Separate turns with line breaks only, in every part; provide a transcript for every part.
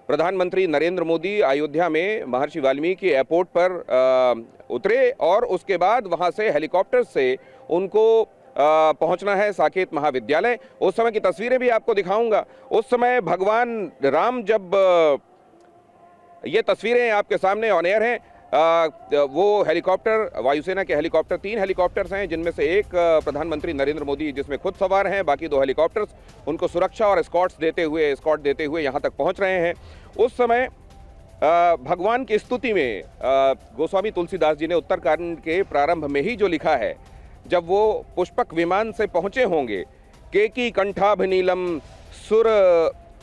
प्रधानमंत्री नरेंद्र मोदी अयोध्या में महर्षि वाल्मीकि एयरपोर्ट पर उतरे और उसके बाद वहां से हेलीकॉप्टर से उनको पहुंचना है साकेत महाविद्यालय। उस समय की तस्वीरें भी आपको दिखाऊंगा। उस समय भगवान राम, जब ये तस्वीरें आपके सामने ऑन एयर हैं, वो हेलीकॉप्टर, वायुसेना के हेलीकॉप्टर, 3 हेलीकॉप्टर्स हैं, जिनमें से एक प्रधानमंत्री नरेंद्र मोदी जिसमें खुद सवार हैं, बाकी 2 हेलीकॉप्टर्स उनको सुरक्षा और एस्कॉर्ट देते हुए यहाँ तक पहुँच रहे हैं। उस समय भगवान की स्तुति में गोस्वामी तुलसीदास जी ने उत्तरकांड के प्रारंभ में ही जो लिखा है, जब वो पुष्पक विमान से पहुंचे होंगे, केकी कंठाभिनीलम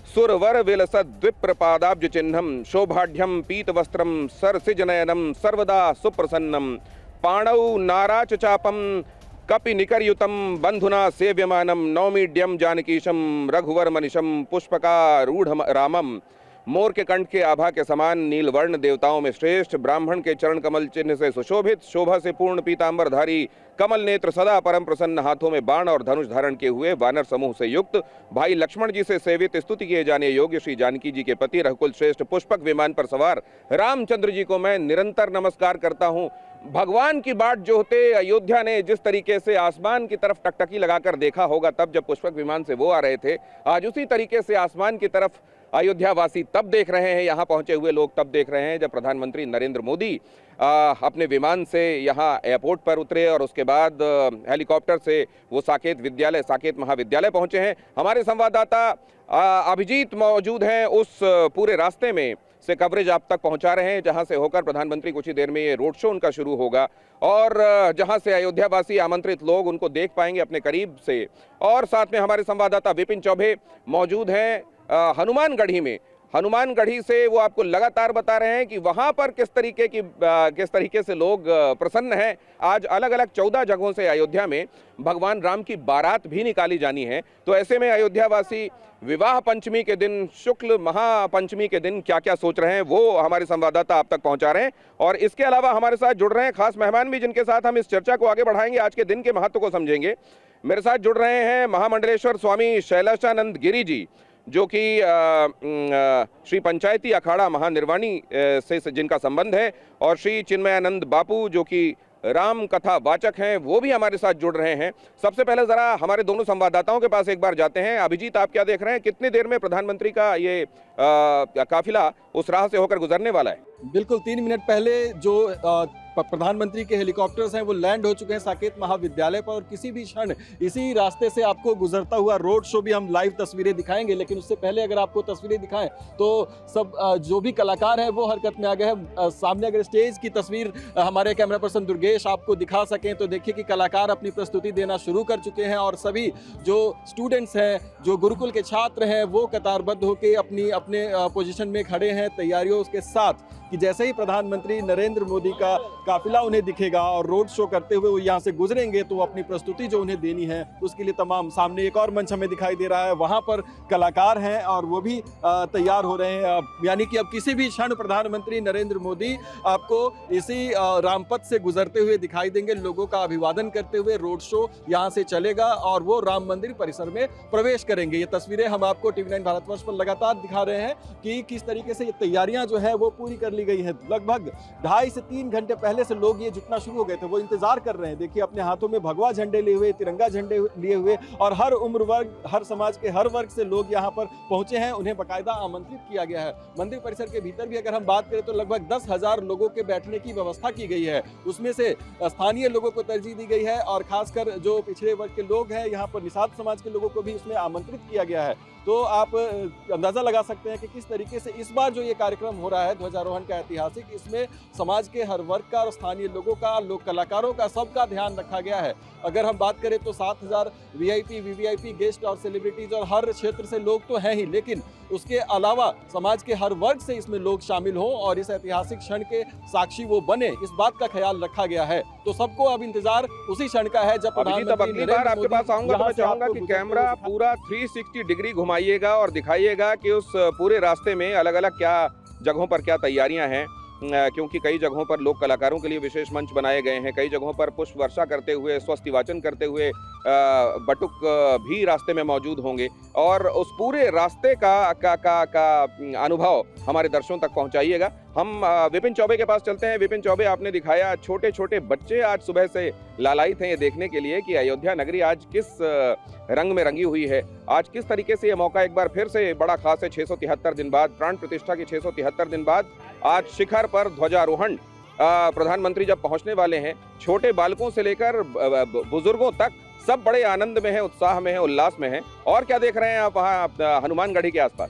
सुरवर विलसद्विप्र पादाब्ज चिन्हम शोभाढ्यम पीत वस्त्रम सरसिजनयनम सर्वदा सुप्रसन्नम पाणौ नाराच चापम कपि निकरयुतम बंधुना सेव्यमानम नौमीड्यम जानकीशम रघुवर मनिशम पुष्पकारूढ़ रामम। मोर के कंठ के आभा के समान नीलवर्ण देवताओं में श्रेष्ठ, ब्राह्मण के चरण कमल चिन्ह से सुशोभित, शोभा से पूर्ण पीतांबरधारी, कमल नेत्र, सदा परम प्रसन्न, हाथों में बाण और धनुष धारण किए हुए, वानर समूह से युक्त, भाई लक्ष्मण जी से सेवित, स्तुति किए जाने योग्य श्री जानकी जी के पति, रघुकुल श्रेष्ठ, पुष्पक विमान पर सवार रामचंद्र जी को मैं निरंतर नमस्कार करता हूँ। भगवान की बाट जोहते अयोध्या ने जिस तरीके से आसमान की तरफ टकटकी लगाकर देखा होगा तब जब पुष्पक विमान से वो आ रहे थे, आज उसी तरीके से आसमान की तरफ अयोध्या वासी तब देख रहे हैं, यहाँ पहुंचे हुए लोग तब देख रहे हैं जब प्रधानमंत्री नरेंद्र मोदी अपने विमान से यहाँ एयरपोर्ट पर उतरे और उसके बाद हेलीकॉप्टर से वो साकेत महाविद्यालय पहुंचे हैं। हमारे संवाददाता अभिजीत मौजूद हैं उस पूरे रास्ते में से कवरेज आप तक पहुंचा रहे हैं, जहां से होकर प्रधानमंत्री कुछ ही देर में ये रोड शो उनका शुरू होगा और जहां से अयोध्या वासी आमंत्रित लोग उनको देख पाएंगे अपने करीब से। और साथ में हमारे संवाददाता विपिन चौबे मौजूद हैं हनुमानगढ़ी में। हनुमानगढ़ी से वो आपको लगातार बता रहे हैं कि वहां पर किस तरीके से लोग प्रसन्न हैं। आज अलग अलग 14 जगहों से अयोध्या में भगवान राम की बारात भी निकाली जानी है। तो ऐसे में अयोध्या वासी विवाह पंचमी के दिन, शुक्ल महापंचमी के दिन क्या क्या सोच रहे हैं, वो हमारे संवाददाता आप तक पहुंचा रहे हैं। और इसके अलावा हमारे साथ जुड़ रहे हैं खास मेहमान भी, जिनके साथ हम इस चर्चा को आगे बढ़ाएंगे, आज के दिन के महत्व को समझेंगे। मेरे साथ जुड़ रहे हैं महामंडलेश्वर स्वामी शैलेशानंद गिरी जी, जो कि श्री पंचायती अखाड़ा महानिर्वाणी से जिनका संबंध है, और श्री चिन्मयानंद बापू जो कि राम कथा वाचक हैं, वो भी हमारे साथ जुड़ रहे हैं। सबसे पहले जरा हमारे दोनों संवाददाताओं के पास एक बार जाते हैं। अभिजीत, आप क्या देख रहे हैं, कितनी देर में प्रधानमंत्री का ये काफिला उस राह से होकर गुजरने वाला है?
बिल्कुल 3 मिनट पहले जो प्रधानमंत्री के हेलीकॉप्टर्स हैं वो लैंड हो चुके हैं साकेत महाविद्यालय पर, और किसी भी क्षण इसी रास्ते से आपको गुजरता हुआ रोड शो भी हम लाइव तस्वीरें दिखाएंगे। लेकिन उससे पहले अगर आपको तस्वीरें दिखाएं तो सब जो भी कलाकार हैं वो हरकत में आ गए हैं। सामने अगर स्टेज की तस्वीर हमारे कैमरा पर्सन दुर्गेश आपको दिखा सकें तो देखिए कि कलाकार अपनी प्रस्तुति देना शुरू कर चुके हैं, और सभी जो स्टूडेंट्स हैं, जो गुरुकुल के छात्र हैं, वो कतारबद्ध होकर अपने पोजीशन में खड़े हैं तैयारियों के साथ कि जैसे ही प्रधानमंत्री नरेंद्र मोदी का काफिला उन्हें दिखेगा और रोड शो करते हुए वो यहाँ से गुजरेंगे तो अपनी प्रस्तुति जो उन्हें देनी है उसके लिए तमाम, सामने एक और मंच हमें दिखाई दे रहा है, वहाँ पर कलाकार हैं और वो भी तैयार हो रहे हैं। यानी कि अब किसी भी क्षण प्रधानमंत्री नरेंद्र मोदी आपको इसी रामपथ से गुजरते हुए दिखाई देंगे। लोगों का अभिवादन करते हुए रोड शो यहाँ से चलेगा और वो राम मंदिर परिसर में प्रवेश करेंगे। ये तस्वीरें हम आपको TV9 भारतवर्ष पर लगातार दिखा रहे हैं कि किस तरीके से ये तैयारियां जो है वो पूरी कर ली गई है। लगभग 2.5 से 3 घंटे पहले से लोग ये जुटना शुरू हो गए थे, वो इंतजार कर रहे हैं। देखिए अपने हाथों में भगवा झंडे लिए हुए, तिरंगा झंडे लिए हुए, और हर उम्र वर्ग, हर समाज के हर वर्ग से लोग यहाँ पर पहुंचे हैं। उन्हें बाकायदा आमंत्रित किया गया है। मंदिर परिसर के भीतर भी अगर हम बात करें तो लगभग 10,000 लोगों के बैठने की व्यवस्था की गई है। उसमें से स्थानीय लोगों को तरजीह दी गई है और खासकर जो पिछड़े वर्ग के लोग हैं, यहाँ पर निषाद समाज के लोगों को भी उसमें आमंत्रित किया गया है। तो आप अंदाजा लगा सकते हैं कि किस तरीके से इस बार जो ये कार्यक्रम हो रहा है ध्वजारोहण का ऐतिहासिक, इसमें समाज के हर वर्ग का और स्थानीय लोगों का, लोक कलाकारों का, सबका ध्यान रखा गया है। अगर हम बात करें तो 7,000 VIP, VVIP, गेस्ट और सेलिब्रिटीज और हर क्षेत्र से लोग तो हैं ही, लेकिन उसके अलावा समाज के हर वर्ग से इसमें लोग शामिल हों और इस ऐतिहासिक क्षण के साक्षी वो बने, इस बात का ख्याल रखा गया है। तो सबको अब इंतजार उसी क्षण का है जब
प्रधानमंत्री आपके पास आऊंगा तो मैं चाहूंगा कि कैमरा पूरा 360 डिग्री घुमाइएगा और दिखाइएगा कि उस पूरे रास्ते में अलग अलग क्या जगहों पर क्या तैयारियां हैं, क्योंकि कई जगहों पर लोक कलाकारों के लिए विशेष मंच बनाए गए हैं, कई जगहों पर पुष्प वर्षा करते हुए, स्वस्ति वाचन करते हुए बटुक भी रास्ते में मौजूद होंगे और उस पूरे रास्ते का अनुभव हमारे दर्शकों तक पहुंचाइएगा। हम विपिन चौबे के पास चलते हैं। विपिन चौबे, आपने दिखाया छोटे छोटे बच्चे आज सुबह से लालायित हैं ये देखने के लिए कि अयोध्या नगरी आज किस रंग में रंगी हुई है। आज किस तरीके से ये मौका एक बार फिर से बड़ा खास है। 673 दिन बाद, प्राण प्रतिष्ठा के 673 दिन बाद आज शिखर पर ध्वजारोहण प्रधानमंत्री जब पहुंचने वाले हैं, छोटे बालकों से लेकर बुजुर्गों तक सब बड़े आनंद में हैं, उत्साह में हैं, उल्लास में हैं। और क्या देख रहे हैं आप वहाँ हनुमानगढ़ी के आसपास?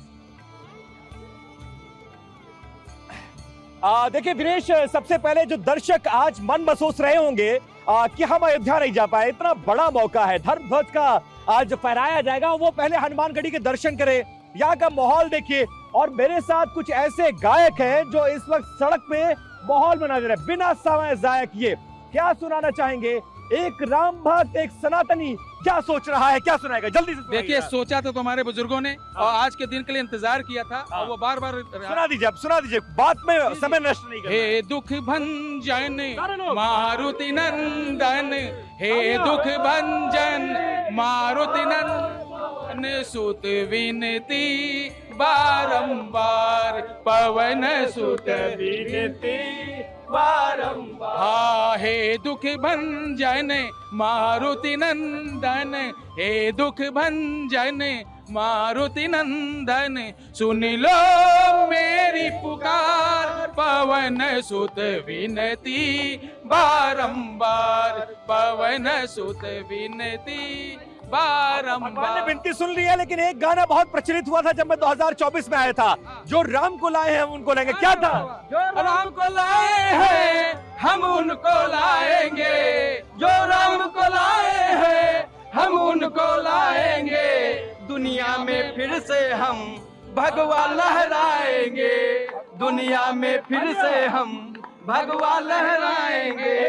देखिए विनेश, सबसे पहले जो दर्शक आज मन महसूस रहे होंगे कि हम अयोध्या नहीं जा पाए, इतना बड़ा मौका है, धर्म ध्वज का आज फहराया जाएगा, वो पहले हनुमानगढ़ी के दर्शन करें। यहाँ का माहौल देखिए और मेरे साथ कुछ ऐसे गायक हैं जो इस वक्त सड़क पे माहौल बना दे रहे हैं। बिना समय जाया किए क्या सुनाना चाहेंगे? एक राम भक्त, एक सनातनी क्या सोच रहा है, क्या सुनाएगा? जल्दी से
देखिए, सोचा तो हमारे बुजुर्गों ने और आज के दिन के लिए इंतजार किया था और वो बार बार
सुना दीजिए, बात में समय नष्ट नहीं करना।
हे दुख भंजन मारुति नंदन, हे दुख भंजन मारुति नंदन, सुत विनती बारंबार, पवन सुत विनती बारंबार। हे दुख भंजन मारुति नंदन, हे दुख भंजन मारुति नंदन, सुन लो मेरी पुकार, पवन सुत विनती बारंबार, पवन सुत विनती बारंबार।
विनती सुन ली है, लेकिन एक गाना बहुत प्रचलित हुआ था जब मैं 2024 में आया था, जो राम को लाए हैं हम उनको लाएंगे। क्या था?
जो राम को लाए हैं हम उनको लाएंगे, जो राम को लाए हैं हम उनको लाएंगे, दुनिया में फिर से हम भगवा लहराएंगे, दुनिया में फिर से हम भगवा लहराएंगे।